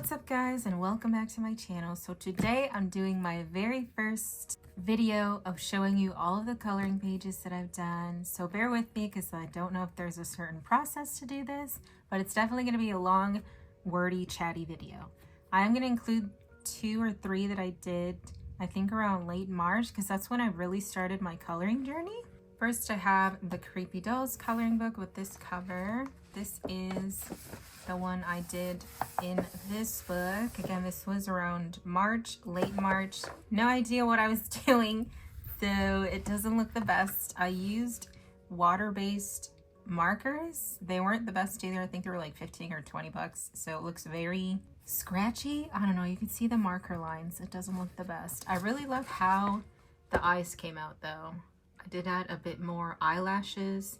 What's up guys, and welcome back to my channel. So today I'm doing my very first video of showing you all of the coloring pages that I've done. So bear with me because I don't know if there's a certain process to do this, but it's definitely going to be a long, wordy, chatty video. I'm going to include 2 or 3 that I did, I think around late March, because that's when I really started my coloring journey. First I have the Creepy Dolls coloring book with this cover. This is the one I did in this book. Again, this was around March, late March. No idea what I was doing, so it doesn't look the best. I used water-based markers. They weren't the best either. I think they were like 15 or 20 bucks, so it looks very scratchy. I don't know, you can see the marker lines. It doesn't look the best. I really love how the eyes came out though. I did add a bit more eyelashes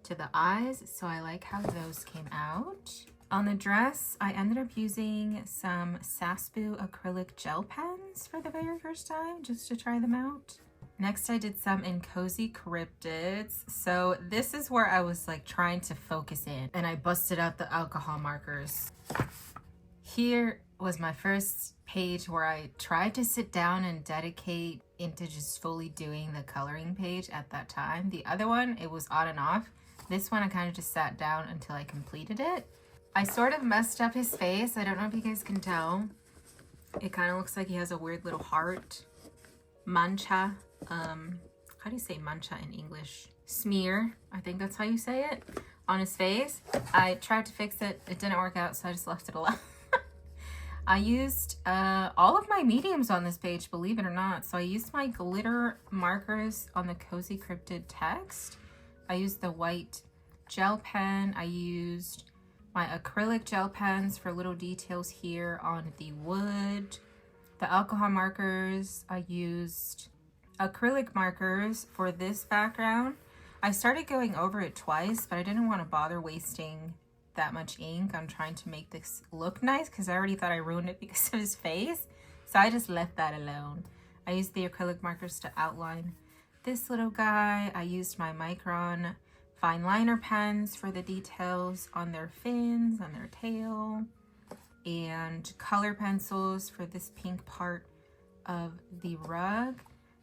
to the eyes, so I like how those came out. On the dress, I ended up using some Sasbu acrylic gel pens for the very first time, just to try them out. Next, I did some in Cozy Cryptids. So this is where I was like trying to focus in, and I busted out the alcohol markers. Here was my first page where I tried to sit down and dedicate into just fully doing the coloring page at that time. The other one, it was on and off. This one, I kind of just sat down until I completed it. I sort of messed up his face. I don't know if you guys can tell. It kind of looks like he has a weird little heart. Mancha. How do you say mancha in English? Smear. I think that's how you say it. On his face. I tried to fix it. It didn't work out, so I just left it alone. I used all of my mediums on this page, believe it or not. So I used my glitter markers on the Cozy Cryptid text. I used the white gel pen. I used my acrylic gel pens for little details here on the wood. The alcohol markers, I used acrylic markers for this background. I started going over it twice, but I didn't want to bother wasting that much ink on trying to make this look nice because I already thought I ruined it because of his face. So I just left that alone. I used the acrylic markers to outline this little guy. I used my Micron fine liner pens for the details on their fins, on their tail, and color pencils for this pink part of the rug.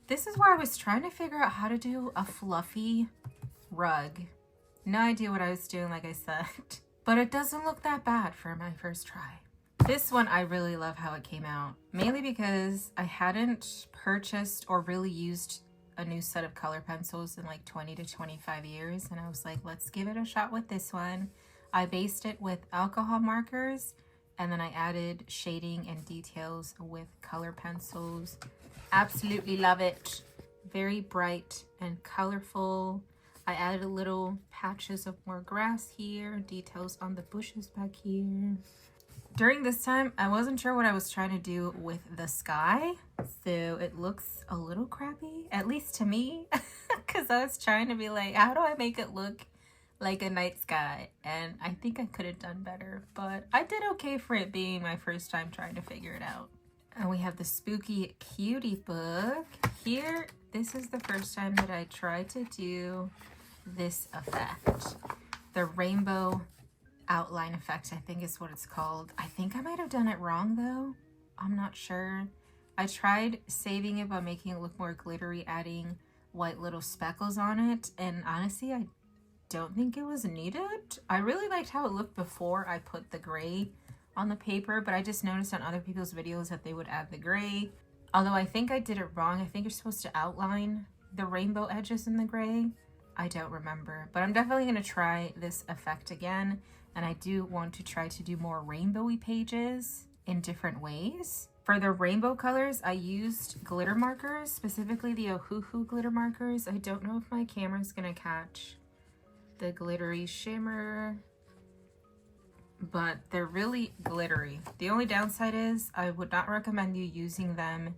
This is where I was trying to figure out how to do a fluffy rug. No idea what I was doing, like I said, but it doesn't look that bad for my first try. This one, I really love how it came out, mainly because I hadn't purchased or really used a new set of color pencils in like 20 to 25 years, and I was like, let's give it a shot with this one. I based it with alcohol markers, and then I added shading and details with color pencils. Absolutely love it. Very bright and colorful. I added a little patches of more grass here, details on the bushes back here. During this time, I wasn't sure what I was trying to do with the sky, so it looks a little crappy, at least to me, because I was trying to be like, how do I make it look like a night sky? And I think I could have done better, but I did okay for it being my first time trying to figure it out. And we have the Spooky Cutie book. Here, this is the first time that I tried to do this effect. The rainbow outline effect, I think is what it's called. I think I might have done it wrong though. I'm not sure. I tried saving it by making it look more glittery, adding white little speckles on it, and honestly I don't think it was needed. I really liked how it looked before I put the gray on the paper, but I just noticed on other people's videos that they would add the gray. Although I think I did it wrong. I think you're supposed to outline the rainbow edges in the gray. I don't remember, but I'm definitely going to try this effect again. And I do want to try to do more rainbowy pages in different ways. For the rainbow colors, I used glitter markers, specifically the Ohuhu glitter markers. I don't know if my camera's gonna catch the glittery shimmer, but they're really glittery. The only downside is I would not recommend you using them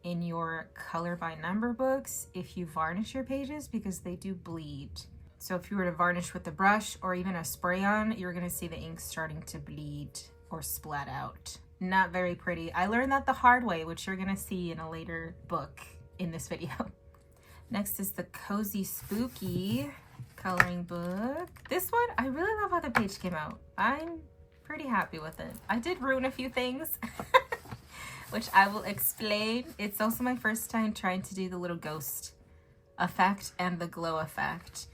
in your color by number books if you varnish your pages, because they do bleed. So if you were to varnish with a brush or even a spray on, you're gonna see the ink starting to bleed or splat out. Not very pretty. I learned that the hard way, which you're gonna see in a later book in this video. Next is the Cozy Spooky coloring book. This one, I really love how the page came out. I'm pretty happy with it. I did ruin a few things, which I will explain. It's also my first time trying to do the little ghost effect and the glow effect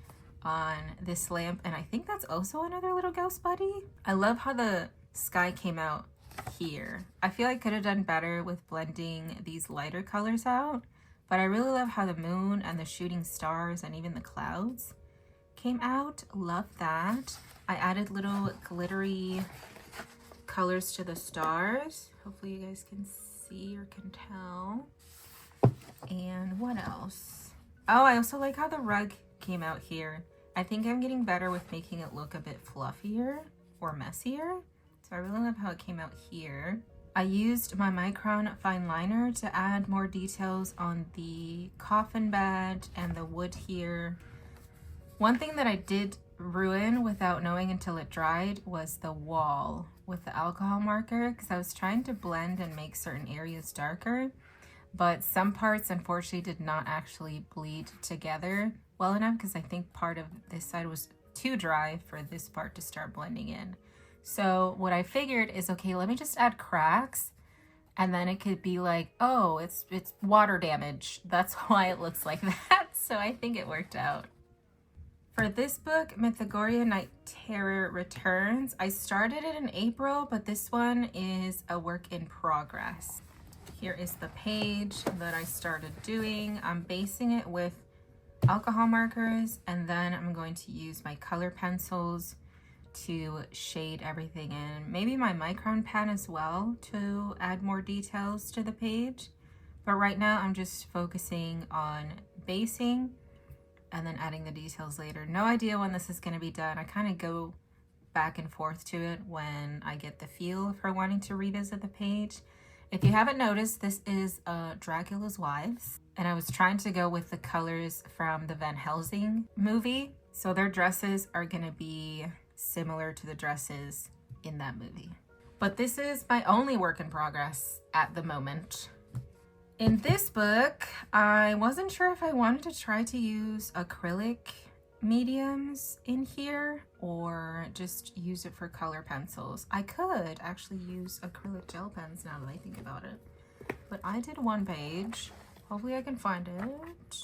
on this lamp, and I think that's also another little ghost buddy. I love how the sky came out here. I feel I could have done better with blending these lighter colors out, but I really love how the moon and the shooting stars and even the clouds came out. Love that. I added little glittery colors to the stars. Hopefully you guys can see or can tell. And what else? Oh, I also like how the rug came out here. I think I'm getting better with making it look a bit fluffier or messier. So I really love how it came out here. I used my Micron fine liner to add more details on the coffin bed and the wood here. One thing that I did ruin without knowing until it dried was the wall with the alcohol marker, because I was trying to blend and make certain areas darker, but some parts unfortunately did not actually bleed together well enough, because I think part of this side was too dry for this part to start blending in. So what I figured is, okay, let me just add cracks, and then it could be like, oh, it's water damage. That's why it looks like that. So I think it worked out. For this book, Mythagoria Night Terror Returns, I started it in April, but this one is a work in progress. Here is the page that I started doing. I'm basing it with alcohol markers, and then I'm going to use my color pencils to shade everything in. Maybe my Micron pen as well to add more details to the page. But right now I'm just focusing on basing and then adding the details later. No idea when this is going to be done. I kind of go back and forth to it when I get the feel for wanting to revisit the page. If you haven't noticed, this is Dracula's Wives, and I was trying to go with the colors from the Van Helsing movie. So their dresses are going to be similar to the dresses in that movie. But this is my only work in progress at the moment. In this book, I wasn't sure if I wanted to try to use acrylic mediums in here or just use it for color pencils. I could actually use acrylic gel pens now that I think about it. But I did one page. Hopefully I can find it.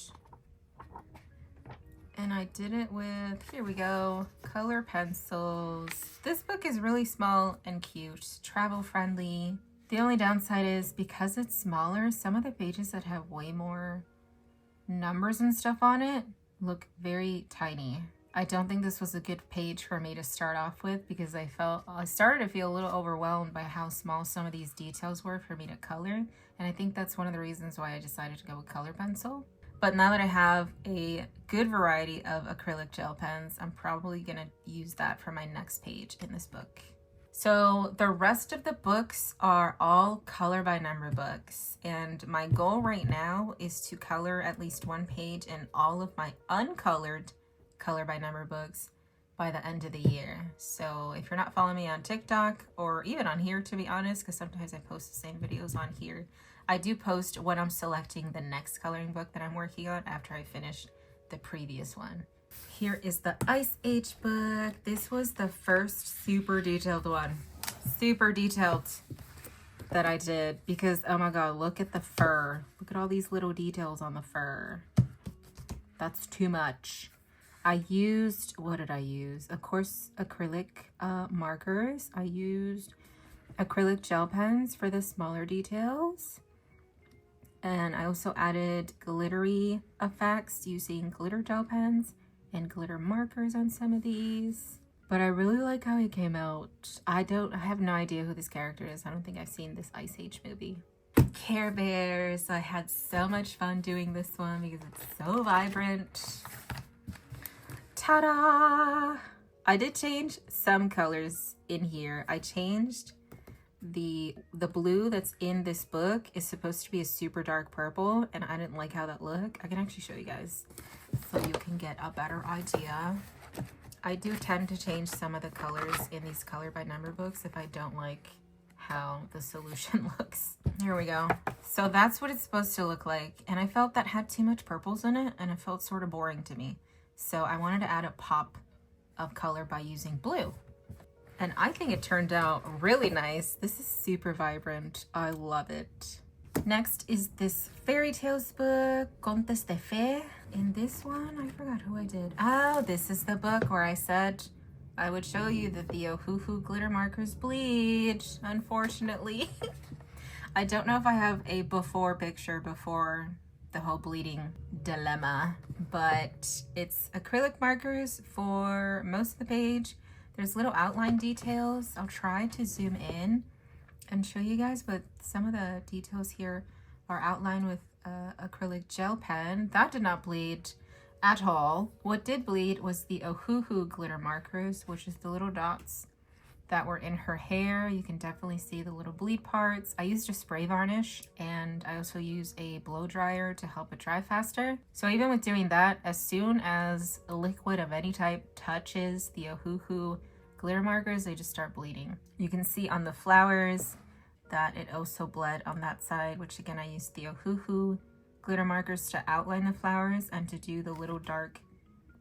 And I did it with, here we go, color pencils. This book is really small and cute, travel friendly. The only downside is because it's smaller, some of the pages that have way more numbers and stuff on it look very tiny. I don't think this was a good page for me to start off with, because I started to feel a little overwhelmed by how small some of these details were for me to color. And I think that's one of the reasons why I decided to go with color pencil. But now that I have a good variety of acrylic gel pens, I'm probably gonna use that for my next page in this book. So the rest of the books are all color by number books, and my goal right now is to color at least one page in all of my uncolored color by number books by the end of the year. So if you're not following me on TikTok, or even on here, to be honest, because sometimes I post the same videos on here, I do post when I'm selecting the next coloring book that I'm working on after I finish the previous one. Here is the Ice Age book. This was the first super detailed one. Super detailed that I did, because oh my god, look at the fur. Look at all these little details on the fur. That's too much. I used, what did I use? Of course, acrylic markers. I used acrylic gel pens for the smaller details. And I also added glittery effects using glitter gel pens and glitter markers on some of these. But I really like how it came out. I have no idea who this character is. I don't think I've seen this Ice Age movie. Care Bears. I had so much fun doing this one because it's so vibrant. Ta-da! I did change some colors in here. I changed the blue that's in this book is supposed to be a super dark purple, and I didn't like how that looked. I can actually show you guys so you can get a better idea. I do tend to change some of the colors in these color by number books if I don't like how the solution looks. Here we go. So that's what it's supposed to look like, and I felt that had too much purples in it and it felt sort of boring to me. So I wanted to add a pop of color by using blue. And I think it turned out really nice. This is super vibrant. I love it. Next is this Fairy Tales book, Contes de Fées. In this one, I forgot who I did. Oh, this is the book where I said I would show you that the Ohuhu glitter markers bleed, unfortunately. I don't know if I have a before picture before the whole bleeding dilemma, but it's acrylic markers for most of the page. There's little outline details. I'll try to zoom in and show you guys, but some of the details here are outlined with acrylic gel pen. That did not bleed at all. What did bleed was the Ohuhu glitter markers, which is the little dots that were in her hair. You can definitely see the little bleed parts. I used a spray varnish, and I also use a blow dryer to help it dry faster. So even with doing that, as soon as a liquid of any type touches the Ohuhu glitter markers, they just start bleeding. You can see on the flowers that it also bled on that side, which again, I used the Ohuhu glitter markers to outline the flowers and to do the little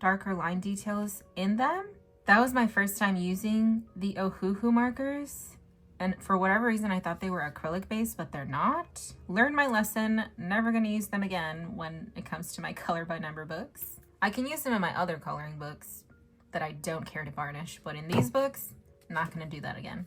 darker line details in them. That was my first time using the Ohuhu markers, and for whatever reason I thought they were acrylic based, but they're not. Learned my lesson, never gonna use them again when it comes to my color by number books. I can use them in my other coloring books that I don't care to varnish, but in these books, not gonna do that again.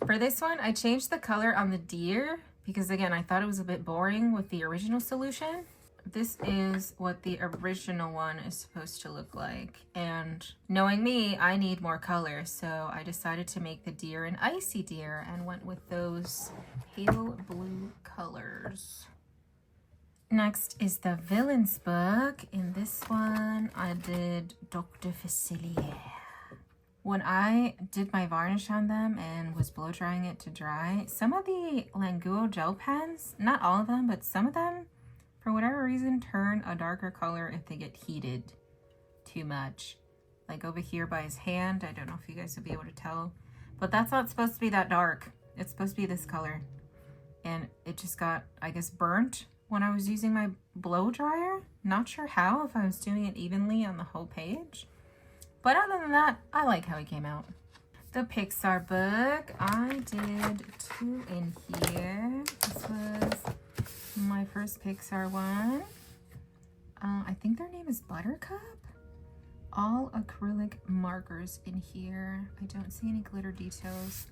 For this one, I changed the color on the deer because again, I thought it was a bit boring with the original solution. This is what the original one is supposed to look like. And knowing me, I need more color. So I decided to make the deer an icy deer and went with those pale blue colors. Next is the Villains book. In this one, I did Dr. Facilier. When I did my varnish on them and was blow drying it to dry, some of the Languo gel pens, not all of them, but some of them, for whatever reason, turn a darker color if they get heated too much. Like over here by his hand, I don't know if you guys will be able to tell, but that's not supposed to be that dark. It's supposed to be this color. And it just got, I guess, burnt when I was using my blow dryer. Not sure how, if I was doing it evenly on the whole page. But other than that, I like how he came out. The Pixar book, I did 2 in here. This was my first Pixar one. I think their name is Buttercup. All acrylic markers in here. I don't see any glitter details.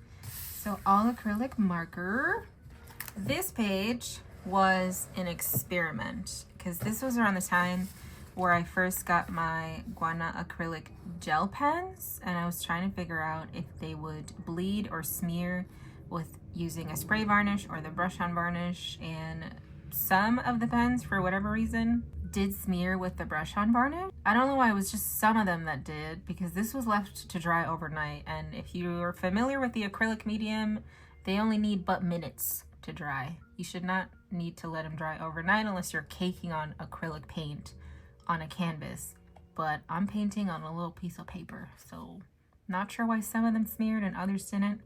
So all acrylic marker. This page was an experiment because this was around the time where I first got my Guana acrylic gel pens, and I was trying to figure out if they would bleed or smear with using a spray varnish or the brush on varnish, and some of the pens, for whatever reason, did smear with the brush on varnish. I don't know why, it was just some of them that did, because this was left to dry overnight, and if you're familiar with the acrylic medium, they only need but minutes to dry. You should not need to let them dry overnight unless you're caking on acrylic paint on a canvas, but I'm painting on a little piece of paper, so not sure why some of them smeared and others didn't,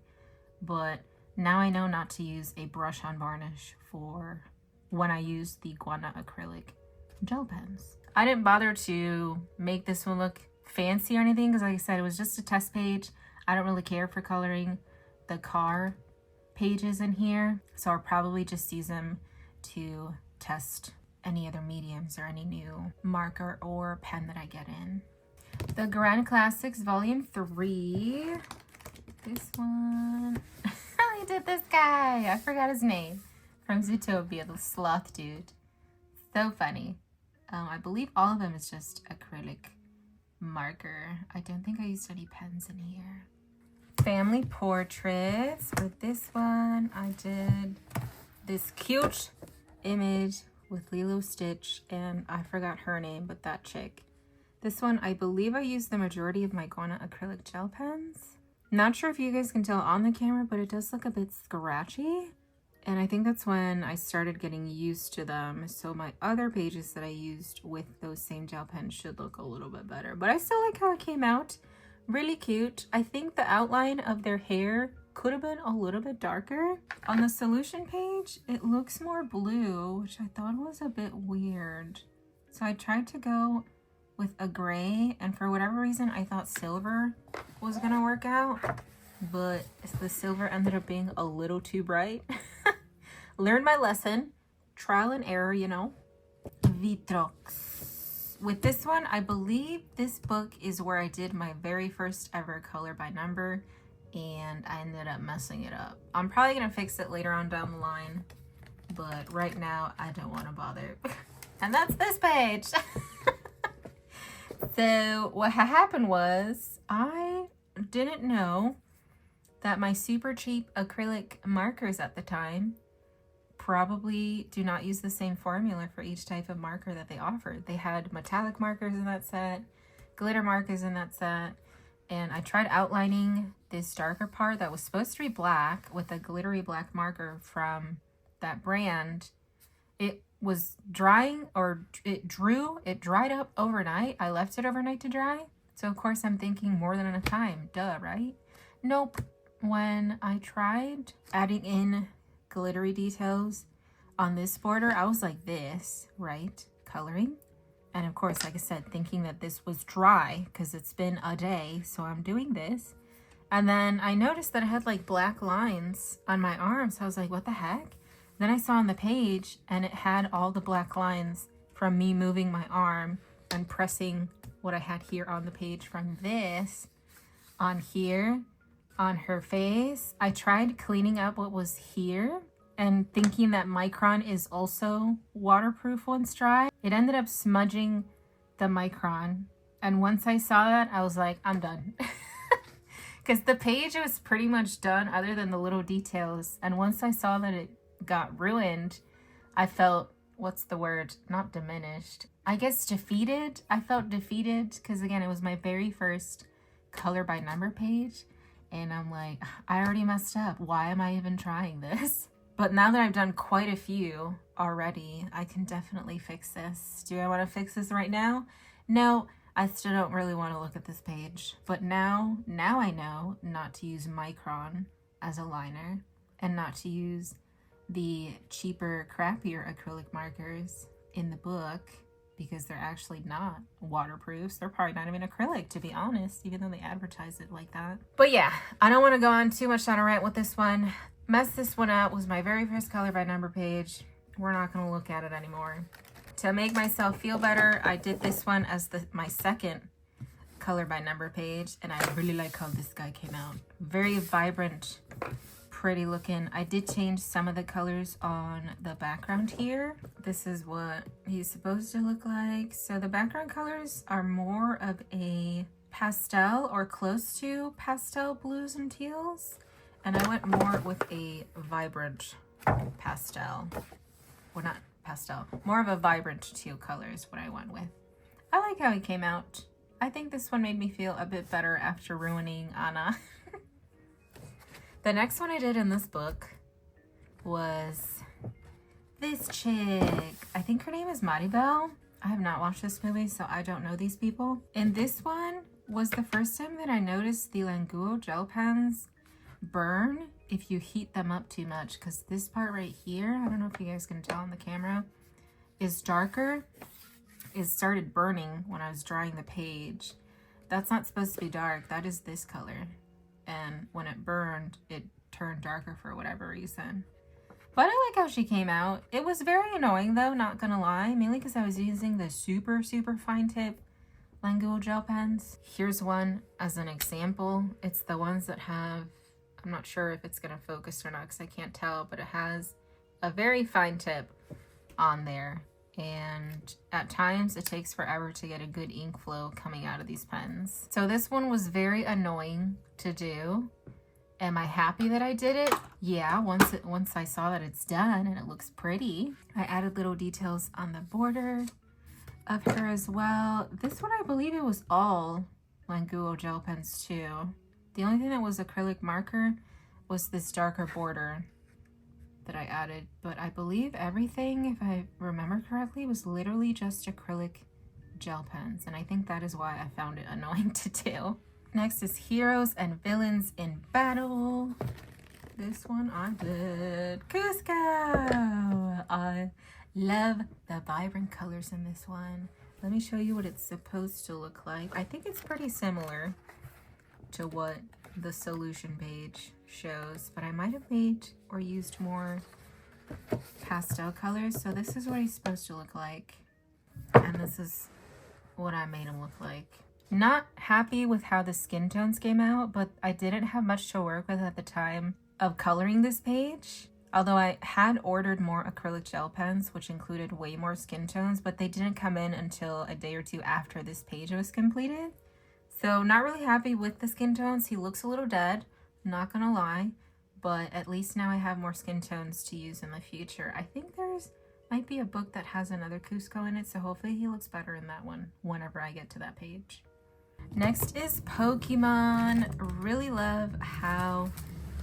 but now I know not to use a brush on varnish for when I use the Guana acrylic gel pens. I didn't bother to make this one look fancy or anything because, like I said, it was just a test page. I don't really care for coloring the car pages in here, so I'll probably just use them to test any other mediums or any new marker or pen that I get in. The Grand Classics Volume 3. This one. I did this guy. I forgot his name. From Zootopia, the sloth dude. So funny. I believe all of them is just acrylic marker. I don't think I used any pens in here. Family portraits. For this one, I did this cute image with Lilo Stitch, and I forgot her name, but that chick. This one, I believe I used the majority of my Guana acrylic gel pens. Not sure if you guys can tell on the camera, but it does look a bit scratchy. And I think that's when I started getting used to them. So my other pages that I used with those same gel pens should look a little bit better. But I still like how it came out. Really cute. I think the outline of their hair could have been a little bit darker. On the solution page, it looks more blue, which I thought was a bit weird. So I tried to go with a gray, and for whatever reason, I thought silver was gonna work out. but the silver ended up being a little too bright. Learned my lesson. Trial and error, you know. Vitrox. With this one, I believe this book is where I did my very first ever color by number, and I ended up messing it up. I'm probably going to fix it later on down the line, but right now I don't want to bother. And that's this page. So what happened was I didn't know that my super cheap acrylic markers at the time probably do not use the same formula for each type of marker that they offered. They had metallic markers in that set, glitter markers in that set, and I tried outlining this darker part that was supposed to be black with a glittery black marker from that brand. It was drying, or it dried up overnight. I left it overnight to dry. So of course I'm thinking more than enough time, duh, right? Nope. When I tried adding in glittery details on this border, I was like this, right? Coloring. And of course, like I said, thinking that this was dry because it's been a day. So I'm doing this. And then I noticed that I had like black lines on my arm. So I was like, what the heck? Then I saw on the page and it had all the black lines from me moving my arm and pressing what I had here on the page from this on here on her face. I tried cleaning up what was here and thinking that Micron is also waterproof once dry. It ended up smudging the Micron. And once I saw that, I was like, I'm done. Because the page was pretty much done other than the little details. And once I saw that it got ruined, I felt, what's the word? Not diminished. I guess defeated. I felt defeated because again, it was my very first color by number page. And I'm like, I already messed up. Why am I even trying this? But now that I've done quite a few already, I can definitely fix this. Do I want to fix this right now? No, I still don't really want to look at this page. But now I know not to use Micron as a liner and not to use the cheaper, crappier acrylic markers in the book because they're actually not waterproof. They're probably not even acrylic, to be honest, even though they advertise it like that. But yeah, I don't want to go on too much on a rant with this one. Messed this one up. Was my very first color by number page. We're not going to look at it anymore. To make myself feel better, I did this one as my second color by number page, and I really like how this guy came out. Very vibrant, pretty looking. I did change some of the colors on the background here. This is what he's supposed to look like. So the background colors are more of a pastel or close to pastel blues and teals. And I went more with a vibrant pastel. Well, not pastel. More of a vibrant teal color is what I went with. I like how he came out. I think this one made me feel a bit better after ruining Anna. The next one I did in this book was this chick. I think her name is Maribel. I have not watched this movie, so I don't know these people. And this one was the first time that I noticed the Languo gel pens burn if you heat them up too much, because this part right here, I don't know if you guys can tell on the camera, is darker. It started burning when I was drawing the page. That's not supposed to be dark. That is this color. And when it burned, it turned darker for whatever reason. But I like how she came out. It was very annoying though, not gonna lie, mainly because I was using the super fine tip Languo gel pens. Here's one as an example. It's the ones that have, I'm not sure if it's gonna focus or not because I can't tell, but it has a very fine tip on there. And at times it takes forever to get a good ink flow coming out of these pens. So this one was very annoying to do. Am I happy that I did it? Yeah, once I saw that it's done and it looks pretty. I added little details on the border of her as well. This one, I believe it was all Languo gel pens too. The only thing that was acrylic marker was this darker border that I added, but I believe everything, if I remember correctly, was literally just acrylic gel pens, and I think that is why I found it annoying to do. Next is Heroes and Villains in Battle. This one I did Kuzco. I love the vibrant colors in this one. Let me show you what it's supposed to look like. I think it's pretty similar to what the solution page shows, but I might have made or used more pastel colors. So this is what he's supposed to look like, and this is what I made him look like. Not happy with how the skin tones came out, but I didn't have much to work with at the time of coloring this page. Although I had ordered more acrylic gel pens, which included way more skin tones, but they didn't come in until a day or two after this page was completed. So not really happy with the skin tones. He looks a little dead, not gonna lie, but at least now I have more skin tones to use in the future. I think might be a book that has another Kuzco in it, so hopefully he looks better in that one whenever I get to that page. Next is Pokemon. Really love how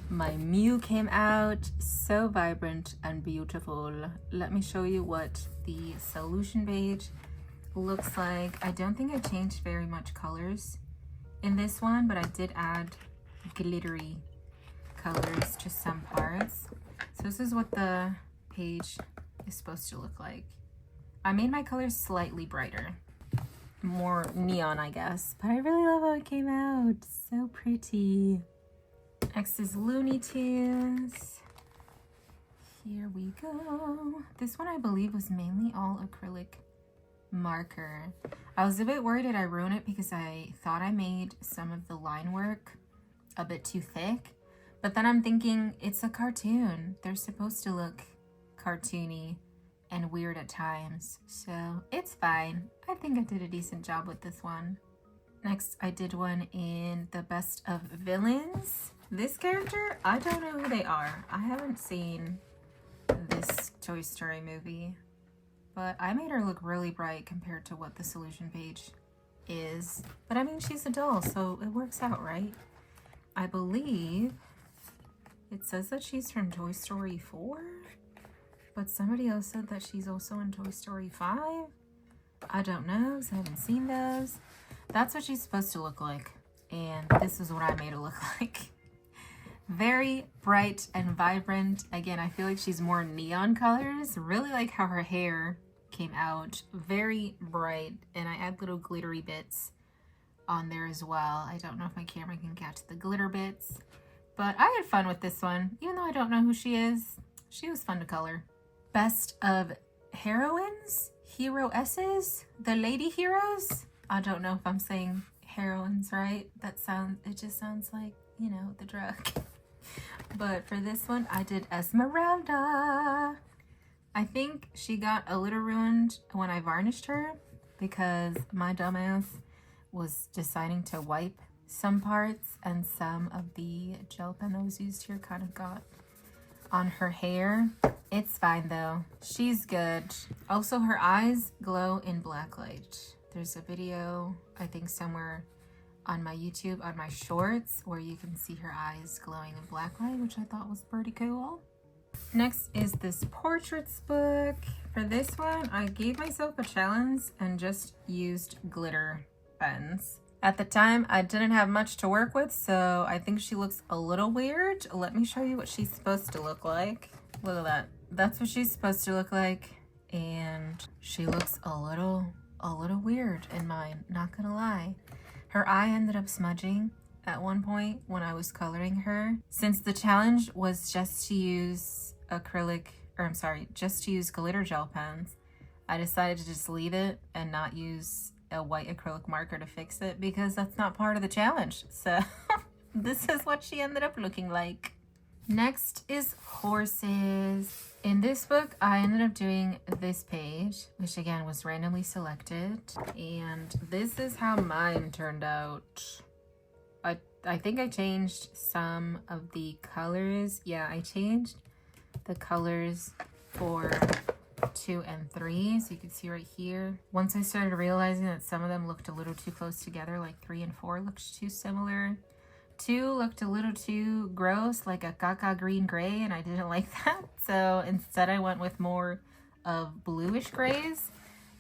my Mew came out, so vibrant and beautiful. Let me show you what the solution page looks like. I don't think I changed very much colors in this one, but I did add glittery colors to some parts. So this is what the page is supposed to look like. I made my colors slightly brighter, more neon, I guess, but I really love how it came out. So pretty. Next is Looney Tunes. Here we go. This one I believe was mainly all acrylic marker. I was a bit worried that I ruined it because I thought I made some of the line work a bit too thick, but then I'm thinking it's a cartoon. They're supposed to look cartoony and weird at times, so it's fine. I think I did a decent job with this one. Next, I did one in the Best of Villains. This character, I don't know who they are. I haven't seen this Toy Story movie, but I made her look really bright compared to what the solution page is. But I mean, she's a doll, so it works out, right? I believe it says that she's from Toy Story 4, but somebody else said that she's also in Toy Story 5. I don't know, because I haven't seen those. That's what she's supposed to look like, and this is what I made her look like. Very bright and vibrant. Again, I feel like she's more neon colors. Really like how her hair came out. Very bright, and I add little glittery bits on there as well. I don't know if my camera can catch the glitter bits, but I had fun with this one. Even though I don't know who she is, she was fun to color. Best of Heroines? Hero-esses? The Lady Heroes? I don't know if I'm saying heroines right. It just sounds like, you know, the drug. But for this one, I did Esmeralda. I think she got a little ruined when I varnished her because my dumbass was deciding to wipe some parts, and some of the gel pen that was used here kind of got on her hair. It's fine though. She's good. Also, her eyes glow in black light. There's a video, I think somewhere on my YouTube, on my shorts, where you can see her eyes glowing in black light, which I thought was pretty cool. Next is this portraits book. For this one, I gave myself a challenge and just used glitter pens. At the time, I didn't have much to work with, so I think she looks a little weird. Let me show you what she's supposed to look like. Look at that. That's what she's supposed to look like, and she looks a little weird in mine, not gonna lie. Her eye ended up smudging at one point when I was coloring her. Since the challenge was just to use just to use glitter gel pens, I decided to just leave it and not use a white acrylic marker to fix it because that's not part of the challenge. So this is what she ended up looking like. Next is horses. In this book, I ended up doing this page, which again was randomly selected, and this is how mine turned out. I think I changed some of the colors. Yeah, I changed the colors for 2 and 3, so you can see right here. Once I started realizing that some of them looked a little too close together, like 3 and 4 looked too similar. 2 looked a little too gross, like a caca green gray, and I didn't like that. So instead I went with more of bluish grays,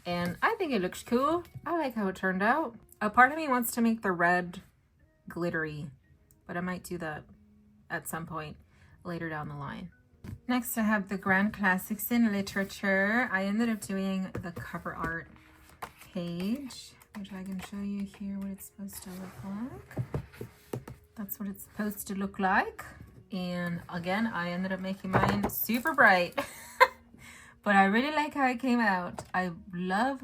and I think it looks cool. I like how it turned out. A part of me wants to make the red glittery, but I might do that at some point later down the line. Next I have the Grand Classics in Literature. I ended up doing the cover art page, which I can show you here what it's supposed to look like. That's what it's supposed to look like. And again, I ended up making mine super bright. But I really like how it came out. I love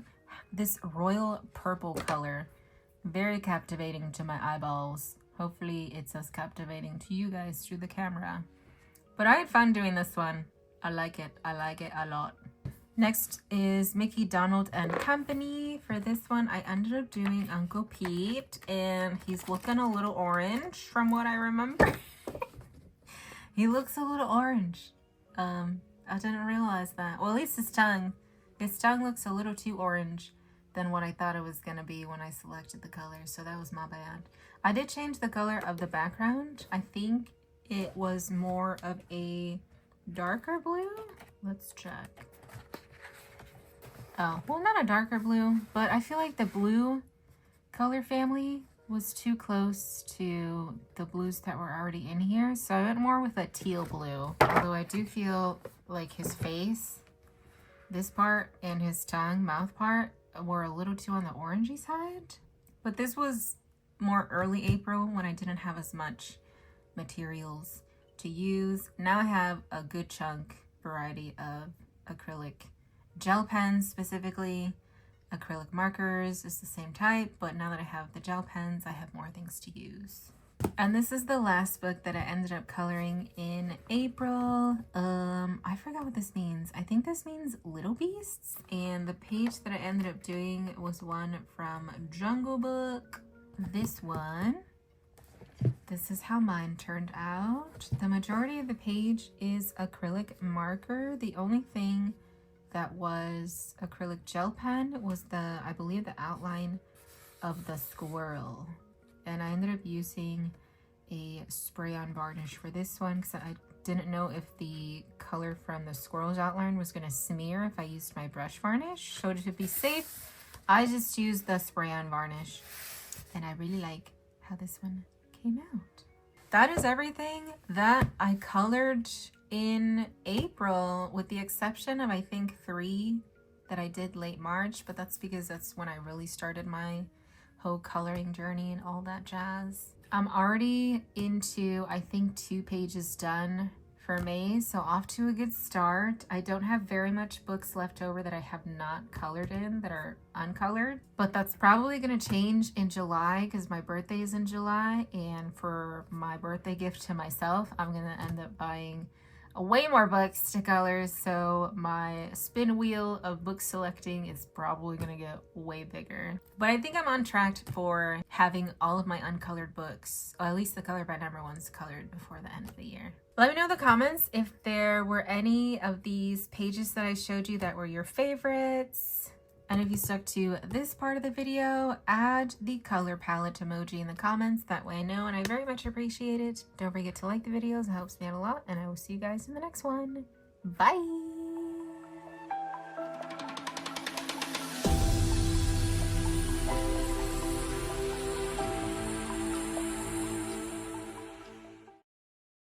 this royal purple color. Very captivating to my eyeballs. Hopefully it's as captivating to you guys through the camera. But I had fun doing this one. I like it. I like it a lot. Next is Mickey, Donald, and Company. For this one, I ended up doing Uncle Pete, and he's looking a little orange from what I remember. He looks a little orange. I didn't realize that. Well, at least his tongue. His tongue looks a little too orange than what I thought it was going to be when I selected the color, so that was my bad. I did change the color of the background. I think it was more of a darker blue. Let's check. Oh, well, not a darker blue, but I feel like the blue color family was too close to the blues that were already in here. So I went more with a teal blue. Although I do feel like his face, this part, and his tongue, mouth part, were a little too on the orangey side. But this was more early April when I didn't have as much materials to use. Now I have a good chunk variety of acrylic gel pens, specifically acrylic markers is the same type, but now that I have the gel pens, I have more things to use. And this is the last book that I ended up coloring in April. I forgot what this means. I think this means Little Beasts, and the page that I ended up doing was one from Jungle Book. This one, this is how mine turned out. The majority of the page is acrylic marker. The only thing that was acrylic gel pen was I believe the outline of the squirrel. And I ended up using a spray on varnish for this one because I didn't know if the color from the squirrel's outline was going to smear if I used my brush varnish. So to be safe, I just used the spray on varnish. And I really like how this one came out. That is everything that I colored in April, with the exception of I think 3 that I did late March, but that's because that's when I really started my whole coloring journey and all that jazz. I'm already into, I think, 2 pages done for May, so off to a good start. I don't have very much books left over that I have not colored in that are uncolored, but that's probably going to change in July because my birthday is in July, and for my birthday gift to myself, I'm going to end up buying way more books to color, so my spin wheel of book selecting is probably gonna get way bigger. But I think I'm on track for having all of my uncolored books, or at least the color by number ones, colored before the end of the year. Let me know in the comments if there were any of these pages that I showed you that were your favorites. And if you stuck to this part of the video, add the color palette emoji in the comments. That way I know, and I very much appreciate it. Don't forget to like the videos. It helps me out a lot. And I will see you guys in the next one. Bye!